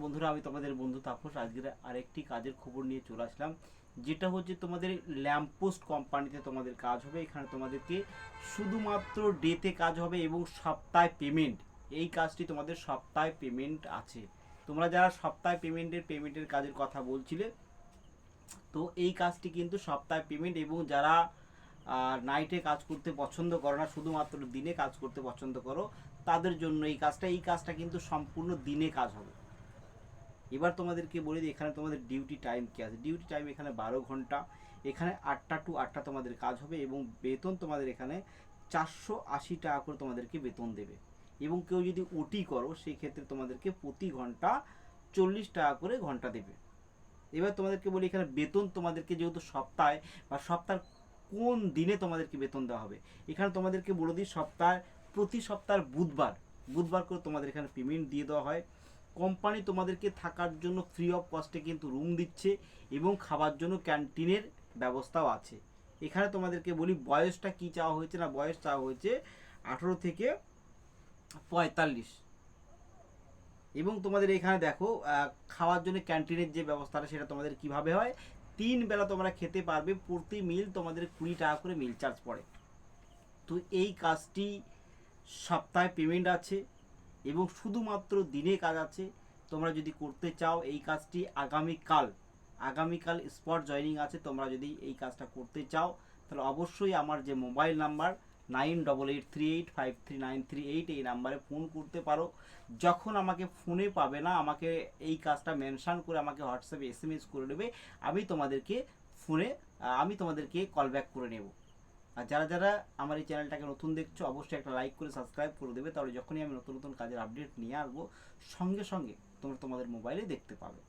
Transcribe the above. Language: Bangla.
বন্ধুরা, আমি তোমাদের বন্ধু তাপস। আজকের আরেকটি কাজের খবর নিয়ে চলে আসলাম, যেটা হচ্ছে তোমাদের ল্যাম্পপোস্ট কোম্পানিতে তোমাদের কাজ হবে। এখানে তোমাদেরকে শুধুমাত্র ডেতে কাজ হবে এবং সপ্তাহে পেমেন্ট। এই কাজটি তোমাদের সপ্তাহে পেমেন্ট আছে। তোমরা যারা সপ্তাহে পেমেন্টের কাজের কথা বলছিলে, তো এই কাজটি কিন্তু সপ্তাহে পেমেন্ট। এবং যারা নাইটে কাজ করতে পছন্দ করো না, শুধুমাত্র দিনে কাজ করতে পছন্দ করো, তাদের জন্য এই কাজটা কিন্তু সম্পূর্ণ দিনে কাজ হবে। এবার তোমাদেরকে বলে দিই, এখানে তোমাদের ডিউটি টাইম কী আছে। ডিউটি টাইম এখানে 12 ঘন্টা। এখানে 8টা টু 8টা তোমাদের কাজ হবে এবং বেতন তোমাদের এখানে 480 টাকা করে তোমাদেরকে বেতন দেবে। এবং কেউ যদি ওটি করো, সেই ক্ষেত্রে তোমাদেরকে প্রতি ঘন্টা 40 টাকা করে ঘন্টা দেবে। এবার তোমাদেরকে বলি, এখানে বেতন তোমাদেরকে যেহেতু সপ্তাহে বা সপ্তাহের কোন দিনে তোমাদেরকে বেতন দেওয়া হবে, এখানে তোমাদেরকে বলে দিই, প্রতি সপ্তাহের বুধবার করে তোমাদের এখানে পেমেন্ট দিয়ে দেওয়া হয়। কোম্পানি তোমাদেরকে থাকার জন্য ফ্রি অফ কস্টে কিন্তু রুম দিচ্ছে এবং খাবার জন্য ক্যান্টিনের ব্যবস্থাও আছে। এখানে তোমাদেরকে বলি, বয়সটা কি চাওয়া হয়েছে না, বয়স চাওয়া হয়েছে 18 থেকে 45। এবং তোমাদের এখানে দেখো, খাওয়ার জন্য ক্যান্টিনের যে ব্যবস্থাটা, সেটা তোমাদের কিভাবে হয়। 3 বেলা তোমরা খেতে পারবে, প্রতি মিল তোমাদের 20 টাকা করে মিল চার্জ পড়ে। তো এই কাজটি সপ্তাহে পেমেন্ট আছে এবং শুধুমাত্র দিনে কাজ আছে। তোমরা যদি করতে চাও এই কাজটি, আগামীকাল স্পট জয়নিং আছে। তোমরা যদি এই কাজটা করতে চাও, তাহলে অবশ্যই আমার যে মোবাইল নাম্বার 9883853938, এই নাম্বারে ফোন করতে পারো। যখন আমাকে ফোনে পাবে না, আমাকে এই কাজটা মেনশান করে আমাকে হোয়াটসঅ্যাপে SMS করে নেবে। আমি তোমাদেরকে কল ব্যাক করে নেব। আর যারা যারা আমার এই চ্যানেলটাকে নতুন দেখছো, অবশ্যই একটা লাইক করে সাবস্ক্রাইব করে দেবে। তাহলে যখনই আমি নতুন নতুন কাজের আপডেট নিয়ে আসবো, সঙ্গে সঙ্গে তোমরা তোমাদের মোবাইলে দেখতে পাবে।